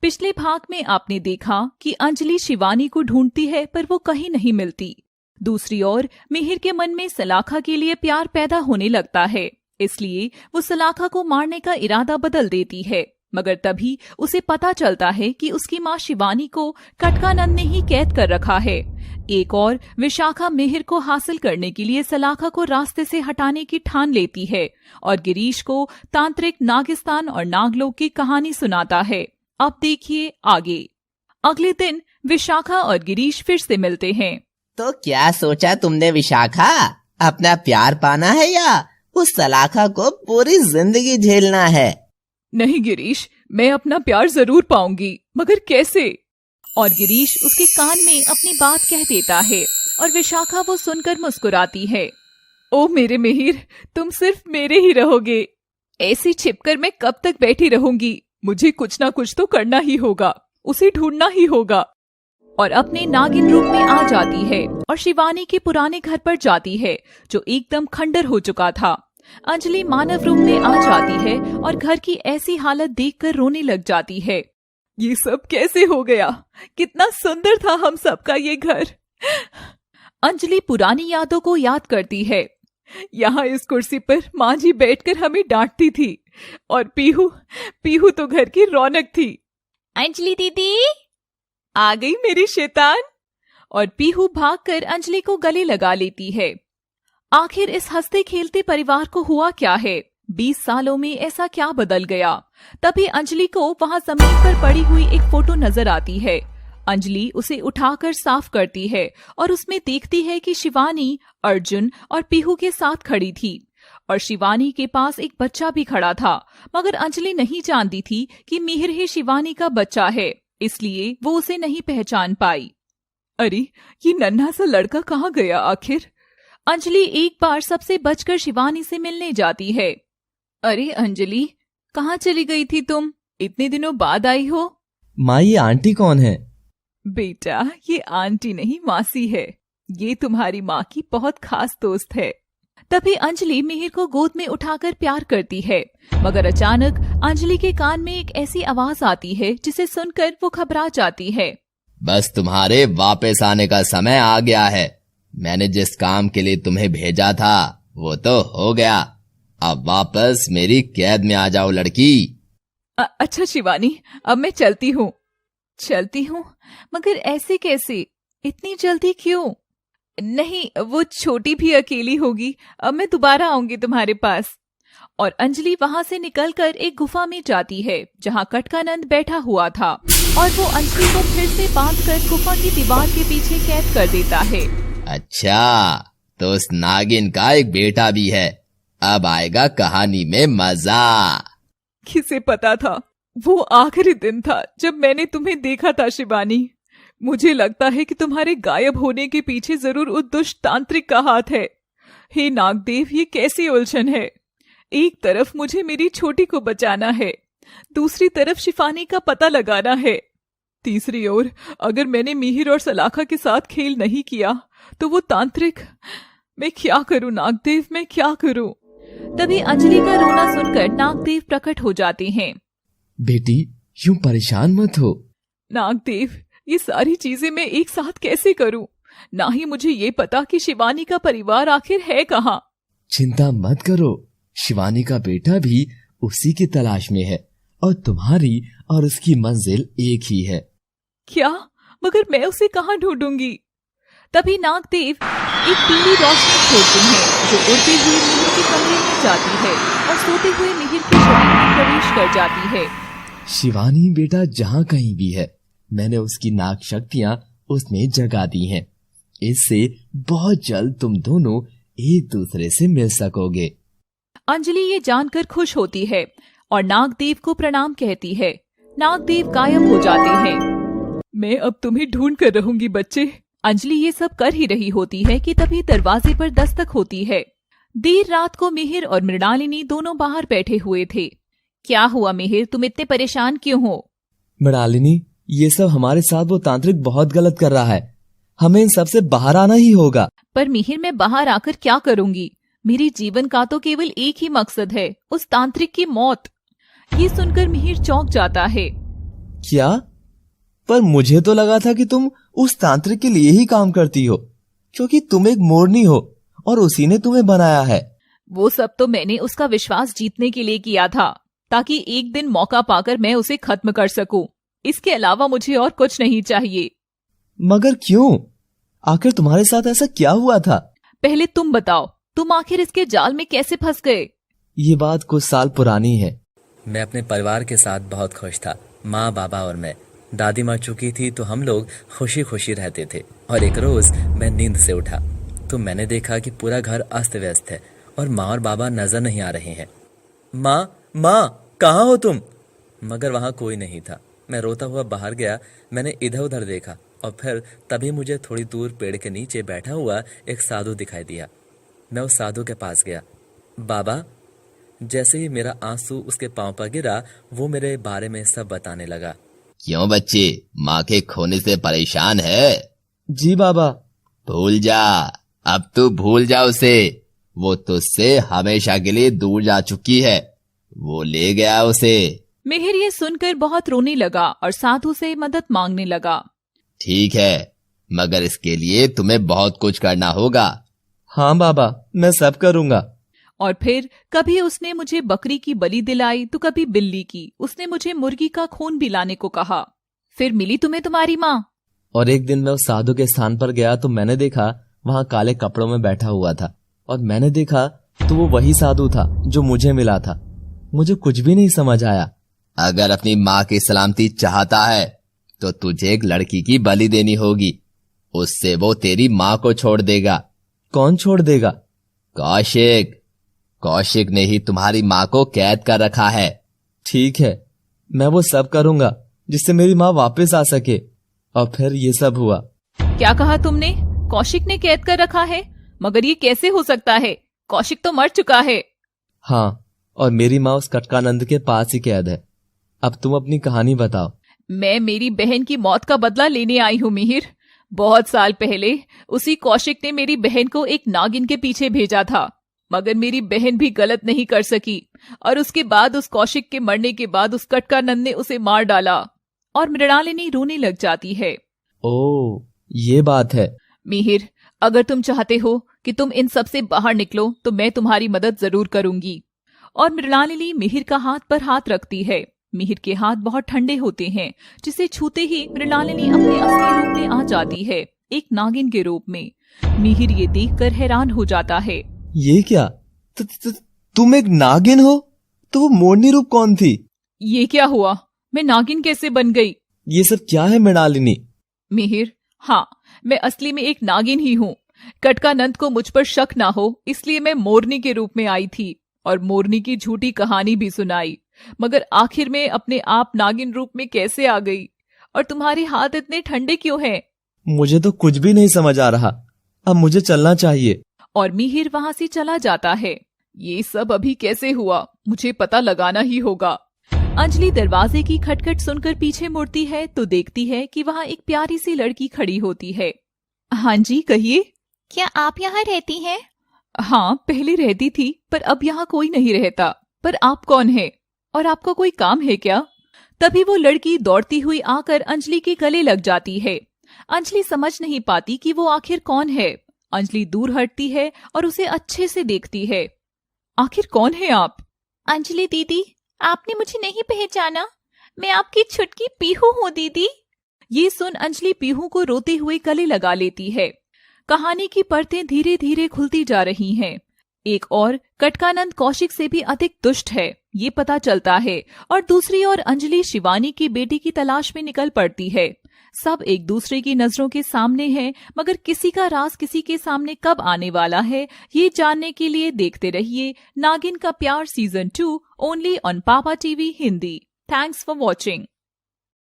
पिछले भाग में आपने देखा कि अंजलि शिवानी को ढूंढती है पर वो कहीं नहीं मिलती। दूसरी ओर मिहिर के मन में सलाखा के लिए प्यार पैदा होने लगता है, इसलिए वो सलाखा को मारने का इरादा बदल देती है। मगर तभी उसे पता चलता है कि उसकी माँ शिवानी को कटकानंद ने ही कैद कर रखा है। एक और विशाखा मिहिर को हासिल करने के लिए सलाखा को रास्ते से हटाने की ठान लेती है और गिरीश को तांत्रिक नागिस्तान और नागलोक की कहानी सुनाता है। अब देखिए आगे। अगले दिन विशाखा और गिरीश फिर से मिलते हैं। तो क्या सोचा तुमने विशाखा, अपना प्यार पाना है या उस सलाखा को पूरी जिंदगी झेलना है? नहीं गिरीश, मैं अपना प्यार जरूर पाऊंगी, मगर कैसे? और गिरीश उसके कान में अपनी बात कह देता है और विशाखा वो सुनकर मुस्कुराती है। ओ मेरे मिहिर, तुम सिर्फ मेरे ही रहोगे। ऐसी छिपकर मैं कब तक बैठी रहूंगी? मुझे कुछ ना कुछ तो करना ही होगा, उसे ढूंढना ही होगा। और अपने नागिन रूप में आ जाती है और शिवानी के पुराने घर पर जाती है जो एकदम खंडर हो चुका था। अंजलि मानव रूप में आ जाती है और घर की ऐसी हालत देखकर रोने लग जाती है। ये सब कैसे हो गया? कितना सुंदर था हम सबका ये घर। अंजलि पुरानी यादों को याद करती है। यहाँ इस कुर्सी पर माँ जी बैठकर हमें डांटती थी और पीहू तो घर की रौनक थी। अंजलि दीदी आ गई मेरी शैतान। और पीहू भागकर अंजलि को गले लगा लेती है। आखिर इस हंसते खेलते परिवार को हुआ क्या है? 20 सालों में ऐसा क्या बदल गया? तभी अंजलि को वहां जमीन पर पड़ी हुई एक फोटो नजर आती है। अंजलि उसे उठाकर साफ करती है और उसमें देखती है कि शिवानी अर्जुन और पीहू के साथ खड़ी थी और शिवानी के पास एक बच्चा भी खड़ा था। मगर अंजलि नहीं जानती थी कि मिहिर ही शिवानी का बच्चा है, इसलिए वो उसे नहीं पहचान पाई। अरे ये नन्हा सा लड़का कहाँ गया आखिर? अंजलि एक बार सबसे बचकर शिवानी से मिलने जाती है। अरे अंजलि, कहाँ चली गई थी तुम? इतने दिनों बाद आई हो। माँ, ये आंटी कौन है? बेटा, ये आंटी नहीं मासी है। ये तुम्हारी माँ की बहुत खास दोस्त है। तभी अंजलि मिहिर को गोद में उठाकर प्यार करती है, मगर अचानक अंजलि के कान में एक ऐसी आवाज आती है जिसे सुनकर वो घबरा जाती है। बस तुम्हारे वापस आने का समय आ गया है। मैंने जिस काम के लिए तुम्हें भेजा था वो तो हो गया। अब वापस मेरी कैद में आ जाओ लड़की। अच्छा शिवानी, अब मैं चलती हूँ। मगर ऐसे कैसे? इतनी जल्दी क्यों? नहीं, वो छोटी भी अकेली होगी। अब मैं दोबारा आऊंगी तुम्हारे पास। और अंजलि वहां से निकलकर एक गुफा में जाती है जहां कटकानंद बैठा हुआ था और वो अंजलि को फिर से बांधकर गुफा की दीवार के पीछे कैद कर देता है। अच्छा, तो उस नागिन का एक बेटा भी है। अब आएगा कहानी में मजा। किसे पता था? वो आखिरी दिन था जब मैंने तुम्हें देखा था शिवानी। मुझे लगता है कि तुम्हारे गायब होने के पीछे जरूर उस दुष्ट तांत्रिक का हाथ है। हे नागदेव, ये कैसी उलझन है? एक तरफ मुझे मेरी छोटी को बचाना है, दूसरी तरफ शिफानी का पता लगाना है, तीसरी ओर अगर मैंने मिहिर और सलाखा के साथ खेल नहीं किया तो वो तांत्रिक। मैं क्या करूं नागदेव, मैं क्या करूं? तभी अंजलि का रोना सुनकर नागदेव प्रकट हो जाते हैं। बेटी, यूं परेशान मत हो। नागदेव, ये सारी चीजें मैं एक साथ कैसे करूं? ना ही मुझे ये पता कि शिवानी का परिवार आखिर है कहाँ। चिंता मत करो, शिवानी का बेटा भी उसी की तलाश में है और तुम्हारी और उसकी मंजिल एक ही है। क्या? मगर मैं उसे कहाँ ढूंढूंगी? तभी नागदेव एक पीली रोशनी छोड़ते हैं जो उड़ते हुए मिहिर के कमरे में जाती है और सोते हुए मिहिर के शरीर में प्रवेश कर जाती है। शिवानी बेटा जहाँ कहीं भी है, मैंने उसकी नाग शक्तियाँ उसमें जगा दी हैं। इससे बहुत जल्द तुम दोनों एक दूसरे से मिल सकोगे। अंजलि ये जानकर खुश होती है और नागदेव को प्रणाम कहती है। नागदेव गायब हो जाते हैं। मैं अब तुम्हें ढूंढ कर रहूंगी बच्चे। अंजलि ये सब कर ही रही होती है कि तभी दरवाजे पर दस्तक होती है। देर रात को मिहिर और मृणालिनी दोनों बाहर बैठे हुए थे। क्या हुआ मिहिर, तुम इतने परेशान क्यों हो? मृणालिनी, ये सब हमारे साथ वो तांत्रिक बहुत गलत कर रहा है। हमें इन सब से बाहर आना ही होगा। पर मिहिर, मैं बाहर आकर क्या करूंगी? मेरे जीवन का तो केवल एक ही मकसद है, उस तांत्रिक की मौत। ये सुनकर मिहिर चौंक जाता है। क्या? पर मुझे तो लगा था कि तुम उस तांत्रिक के लिए ही काम करती हो, क्योंकि तुम एक मोरनी हो और उसी ने तुम्हें बनाया है। वो सब तो मैंने उसका विश्वास जीतने के लिए किया था, ताकि एक दिन मौका पाकर मैं उसे खत्म कर सकूं। इसके अलावा मुझे और कुछ नहीं चाहिए। मगर क्यों? आखिर तुम्हारे साथ ऐसा क्या हुआ था? पहले तुम बताओ, तुम आखिर इसके जाल में कैसे फंस गए? ये बात कुछ साल पुरानी है। मैं अपने परिवार के साथ बहुत खुश था। माँ, बाबा और मैं। दादी मर चुकी थी तो हम लोग खुशी खुशी रहते थे। और एक रोज मैं नींद से उठा तो मैंने देखा कि पूरा घर अस्त व्यस्त है और माँ और बाबा नजर नहीं आ रहे हैं। माँ, माँ, कहाँ हो तुम? मगर वहाँ कोई नहीं था। मैं रोता हुआ बाहर गया। मैंने इधर उधर देखा और फिर तभी मुझे थोड़ी दूर पेड़ के नीचे बैठा हुआ एक साधु दिखाई दिया। मैं उस साधु के पास गया। बाबा, जैसे ही मेरा आंसू उसके पांव पर गिरा, वो मेरे बारे में सब बताने लगा। क्यों बच्चे, माँ के खोने से परेशान है? जी बाबा। भूल जा, अब तू भूल जा उसे। वो तुझसे हमेशा के लिए दूर जा चुकी है। वो ले गया उसे। मिहिर ये सुनकर बहुत रोने लगा और साधु से मदद मांगने लगा। ठीक है, मगर इसके लिए तुम्हें बहुत कुछ करना होगा। हाँ बाबा, मैं सब करूँगा। और फिर कभी उसने मुझे बकरी की बलि दिलाई तो कभी बिल्ली की। उसने मुझे मुर्गी का खून भी लाने को कहा। फिर मिली तुम्हें तुम्हारी माँ। और एक दिन मैं उस साधु के स्थान पर गया तो मैंने देखा वहाँ काले कपड़ों में बैठा हुआ था, और मैंने देखा तो वो वही साधु था जो मुझे मिला था। मुझे कुछ भी नहीं समझ आया। अगर अपनी माँ की सलामती चाहता है तो तुझे एक लड़की की बलि देनी होगी। उससे वो तेरी माँ को छोड़ देगा। कौन छोड़ देगा? कौशिक। कौशिक ने ही तुम्हारी माँ को कैद कर रखा है। ठीक है, मैं वो सब करूंगा जिससे मेरी माँ वापस आ सके। और फिर ये सब हुआ। क्या कहा तुमने? कौशिक ने कैद कर रखा है? मगर ये कैसे हो सकता है? कौशिक तो मर चुका है। हाँ, और मेरी माँ उस कटकानंद के पास ही कैद है। अब तुम अपनी कहानी बताओ। मैं मेरी बहन की मौत का बदला लेने आई हूँ मिहिर। बहुत साल पहले उसी कौशिक ने मेरी बहन को एक नागिन के पीछे भेजा था, मगर मेरी बहन भी गलत नहीं कर सकी। और उसके बाद उस कौशिक के मरने के बाद उस कटकानंद ने उसे मार डाला। और मृणालिनी रोने लग जाती है। ओह, ये बात है। मिहिर, अगर तुम चाहते हो कि तुम इन सब से बाहर निकलो तो मैं तुम्हारी मदद जरूर करूंगी। और मृणालिनी मिहिर का हाथ पर हाथ रखती है। मिहिर के हाथ बहुत ठंडे होते हैं, जिसे छूते ही मृणालिनी अपने असली रूप में आ जाती है, एक नागिन के रूप में। मिहिर ये देखकर हैरान हो जाता है। ये क्या? तुम एक नागिन हो? तो वो मोरनी रूप कौन थी? ये क्या हुआ? मैं नागिन कैसे बन गई? ये सब क्या है मृणालिनी? मिहिर, हाँ, मैं असली में एक नागिन ही हूँ। कटकानंद को मुझ पर शक ना हो इसलिए मैं मोरनी के रूप में आई थी और मोरनी की झूठी कहानी भी सुनाई। मगर आखिर में अपने आप नागिन रूप में कैसे आ गई? और तुम्हारे हाथ इतने ठंडे क्यों हैं? मुझे तो कुछ भी नहीं समझ आ रहा। अब मुझे चलना चाहिए। और मिहिर वहां से चला जाता है। ये सब अभी कैसे हुआ? मुझे पता लगाना ही होगा। अंजलि दरवाजे की खटखट सुनकर पीछे मुड़ती है तो देखती है कि वहाँ एक प्यारी सी लड़की खड़ी होती है। हाँ जी, कहिए। क्या आप यहाँ रहती हैं? हाँ, पहले रहती थी, पर अब यहाँ कोई नहीं रहता। पर आप कौन है? और आपका कोई काम है क्या? तभी वो लड़की दौड़ती हुई आकर अंजलि के गले लग जाती है। अंजलि समझ नहीं पाती कि वो आखिर कौन है। अंजलि दूर हटती है और उसे अच्छे से देखती है। आखिर कौन है आप? अंजलि दीदी, आपने मुझे नहीं पहचाना? मैं आपकी छुटकी पीहू हूँ दीदी। ये सुन अंजलि पीहू को रोते हुए गले लगा लेती है। कहानी की परतें धीरे धीरे खुलती जा रही हैं। एक और कटकानंद कौशिक से भी अधिक दुष्ट है, ये पता चलता है। और दूसरी ओर अंजलि शिवानी की बेटी की तलाश में निकल पड़ती है। सब एक दूसरे की नजरों के सामने हैं, मगर किसी का राज किसी के सामने कब आने वाला है, ये जानने के लिए देखते रहिए नागिन का प्यार सीजन 2 ओनली ऑन पापा TV Hindi. Thanks for watching.